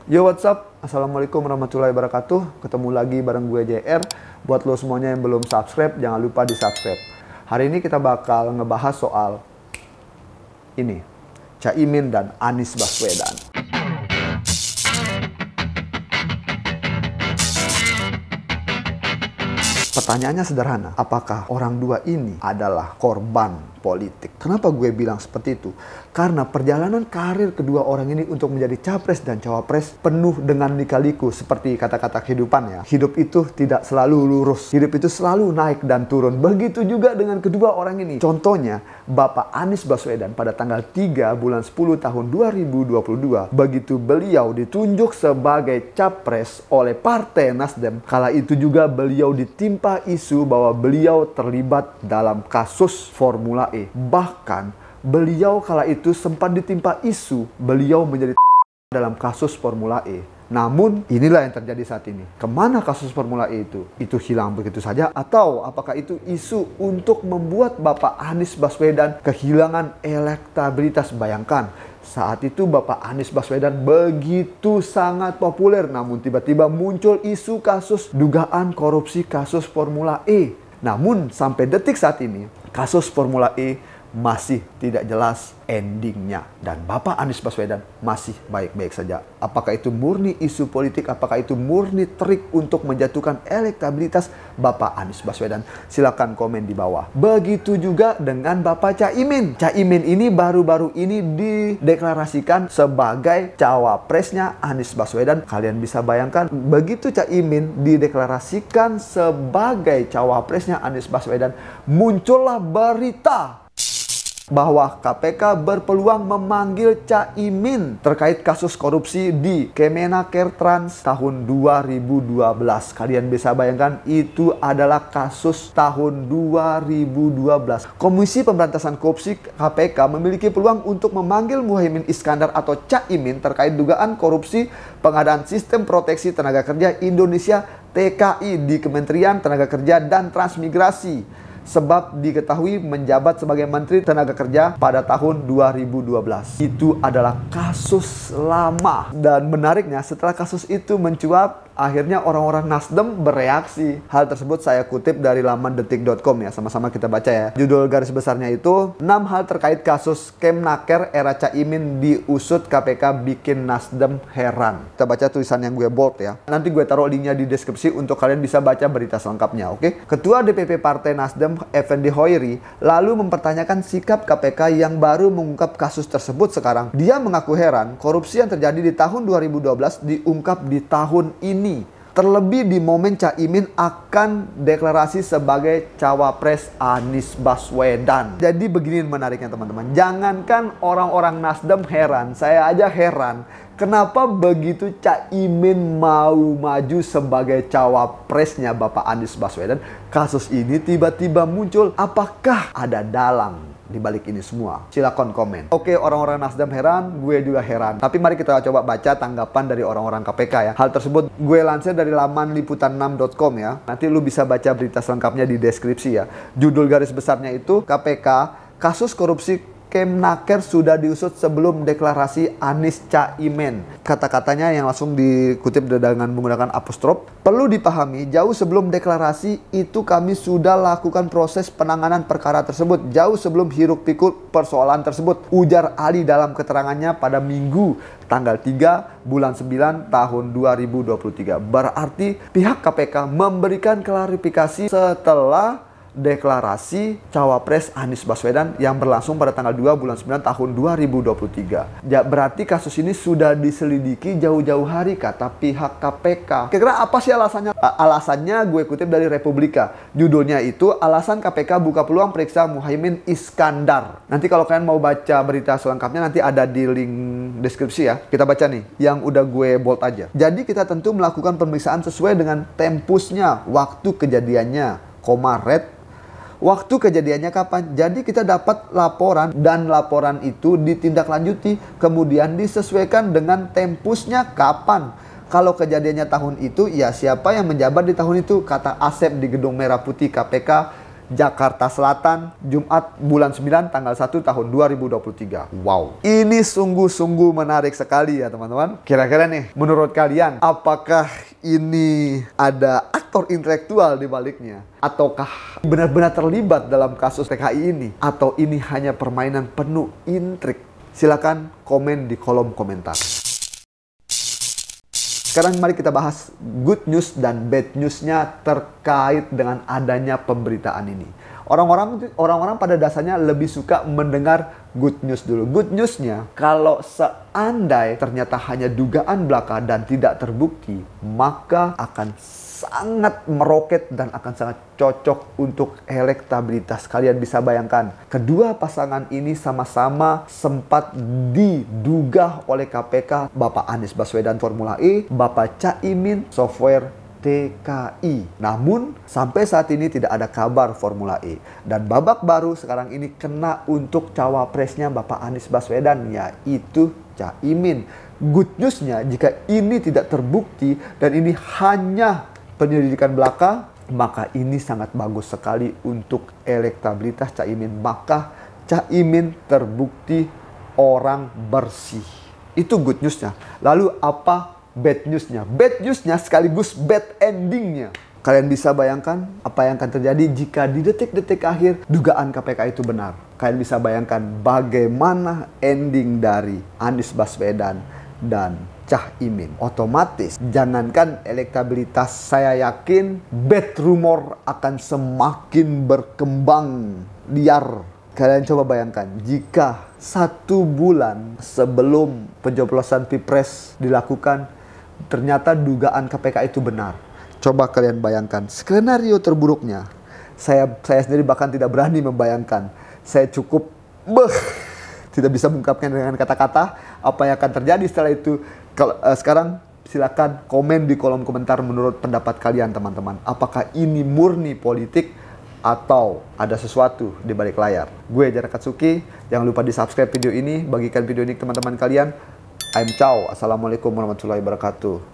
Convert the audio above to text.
Yo, what's up? Assalamualaikum warahmatullahi wabarakatuh. Ketemu lagi bareng gue JR. Buat lo semuanya yang belum subscribe, jangan lupa di subscribe. Hari ini kita bakal ngebahas soal ini, Caimin dan Anies Baswedan. Pertanyaannya sederhana, apakah orang dua ini adalah korban politik? Kenapa gue bilang seperti itu? Karena perjalanan karir kedua orang ini untuk menjadi capres dan cawapres penuh dengan lika-liku seperti kata-kata kehidupan ya. Hidup itu tidak selalu lurus, hidup itu selalu naik dan turun. Begitu juga dengan kedua orang ini. Contohnya, Bapak Anies Baswedan pada tanggal 3 bulan 10 tahun 2022, begitu beliau ditunjuk sebagai capres oleh Partai Nasdem, kala itu juga beliau ditimpa isu bahwa beliau terlibat dalam kasus Formula E. Bahkan beliau kala itu sempat ditimpa isu beliau menjadi dalam kasus Formula E. Namun inilah yang terjadi saat ini. Kemana kasus Formula E itu? Itu hilang begitu saja? Atau apakah itu isu untuk membuat Bapak Anies Baswedan kehilangan elektabilitas? Bayangkan, saat itu Bapak Anies Baswedan begitu sangat populer, namun tiba-tiba muncul isu kasus dugaan korupsi kasus Formula E. Namun sampai detik saat ini, kasus Formula E masih tidak jelas endingnya. Dan Bapak Anies Baswedan masih baik-baik saja. Apakah itu murni isu politik? Apakah itu murni trik untuk menjatuhkan elektabilitas Bapak Anies Baswedan? Silakan komen di bawah. Begitu juga dengan Bapak Caimin. Caimin ini baru-baru ini dideklarasikan sebagai cawapresnya Anies Baswedan. Kalian bisa bayangkan, begitu Caimin dideklarasikan sebagai cawapresnya Anies Baswedan, muncullah berita bahwa KPK berpeluang memanggil Caimin terkait kasus korupsi di Kemenaker Trans tahun 2012. Kalian bisa bayangkan, itu adalah kasus tahun 2012. Komisi Pemberantasan Korupsi KPK memiliki peluang untuk memanggil Muhaimin Iskandar atau Caimin terkait dugaan korupsi pengadaan Sistem Proteksi Tenaga Kerja Indonesia TKI di Kementerian Tenaga Kerja dan Transmigrasi, sebab diketahui menjabat sebagai Menteri Tenaga Kerja pada tahun 2012. Itu adalah kasus lama. Dan menariknya, setelah kasus itu mencuat, akhirnya orang-orang Nasdem bereaksi. Hal tersebut saya kutip dari laman detik.com ya. Sama-sama kita baca ya. Judul garis besarnya itu, 6 hal terkait kasus Kemnaker era Caimin diusut KPK bikin Nasdem heran. Kita baca tulisan yang gue bold ya. Nanti gue taruh linknya di deskripsi untuk kalian bisa baca berita selengkapnya, oke? Ketua DPP Partai Nasdem Effendi Hoiri lalu mempertanyakan sikap KPK yang baru mengungkap kasus tersebut sekarang. Dia mengaku heran korupsi yang terjadi di tahun 2012 diungkap di tahun ini. Terlebih di momen Caimin akan deklarasi sebagai cawapres Anies Baswedan. Jadi begini menariknya teman-teman. Jangankan orang-orang Nasdem heran, saya aja heran. Kenapa begitu Caimin mau maju sebagai cawapresnya Bapak Anies Baswedan, kasus ini tiba-tiba muncul? Apakah ada dalang di balik ini semua? Silakan komen. Oke, orang-orang Nasdem heran, gue juga heran. Tapi mari kita coba baca tanggapan dari orang-orang KPK ya. Hal tersebut gue lansir dari laman liputan6.com ya. Nanti lu bisa baca berita selengkapnya di deskripsi ya. Judul garis besarnya itu, KPK, kasus korupsi Kemnaker sudah diusut sebelum deklarasi Anies Caimin. Kata-katanya yang langsung dikutip dengan menggunakan apostrof. Perlu dipahami, jauh sebelum deklarasi itu kami sudah lakukan proses penanganan perkara tersebut. Jauh sebelum hiruk-pikuk persoalan tersebut, ujar Ali dalam keterangannya pada Minggu tanggal 3 bulan 9 tahun 2023. Berarti pihak KPK memberikan klarifikasi setelah deklarasi cawapres Anies Baswedan yang berlangsung pada tanggal 2 bulan 9 tahun 2023. Ya, berarti kasus ini sudah diselidiki jauh-jauh hari kata pihak KPK. Kira-kira apa sih alasannya? Alasannya gue kutip dari Republika. Judulnya itu, alasan KPK buka peluang periksa Muhaimin Iskandar. Nanti kalau kalian mau baca berita selengkapnya nanti ada di link deskripsi ya. Kita baca nih yang udah gue bold aja. Jadi kita tentu melakukan pemeriksaan sesuai dengan tempusnya, waktu kejadiannya, red. Waktu kejadiannya kapan? Jadi kita dapat laporan dan laporan itu ditindaklanjuti, kemudian disesuaikan dengan tempusnya kapan. Kalau kejadiannya tahun itu, ya siapa yang menjabat di tahun itu? Kata Asep di Gedung Merah Putih KPK Jakarta Selatan, Jumat bulan 9 tanggal 1 tahun 2023. Wow, ini sungguh-sungguh menarik sekali ya teman-teman. Kira-kira nih, menurut kalian apakah ini ada aktor intelektual di baliknya? Ataukah benar-benar terlibat dalam kasus PKI ini? Atau ini hanya permainan penuh intrik? Silakan komen di kolom komentar. Sekarang mari kita bahas good news dan bad news-nya terkait dengan adanya pemberitaan ini. Orang-orang pada dasarnya lebih suka mendengar good news dulu. Good news-nya, kalau seandai ternyata hanya dugaan belaka dan tidak terbukti, maka akan sangat meroket dan akan sangat cocok untuk elektabilitas. Kalian bisa bayangkan, kedua pasangan ini sama-sama sempat diduga oleh KPK, Bapak Anies Baswedan Formula E, Bapak Caimin software TKI. Namun sampai saat ini tidak ada kabar Formula E. Dan babak baru sekarang ini kena untuk cawapresnya Bapak Anies Baswedan, yaitu Caimin. Good news-nya, jika ini tidak terbukti dan ini hanya penyelidikan belaka, maka ini sangat bagus sekali untuk elektabilitas Caimin. Maka Caimin terbukti orang bersih. Itu good news-nya. Lalu apa bad news-nya? Bad news-nya sekaligus bad ending-nya. Kalian bisa bayangkan apa yang akan terjadi jika di detik-detik akhir dugaan KPK itu benar. Kalian bisa bayangkan bagaimana ending dari Anies Baswedan dan Caimin. Otomatis jangankan elektabilitas, saya yakin bad rumor akan semakin berkembang liar. Kalian coba bayangkan jika 1 bulan sebelum pencoblosan Pilpres dilakukan ternyata dugaan KPK itu benar. Coba kalian bayangkan skenario terburuknya. Saya sendiri bahkan tidak berani membayangkan. Saya cukup tidak bisa mengungkapkan dengan kata-kata apa yang akan terjadi setelah itu. Sekarang silakan komen di kolom komentar menurut pendapat kalian teman-teman. Apakah ini murni politik atau ada sesuatu di balik layar? Gue Jara Katsuki. Jangan lupa di subscribe video ini, bagikan video ini ke teman-teman kalian. I'm Chow. Assalamualaikum warahmatullahi wabarakatuh.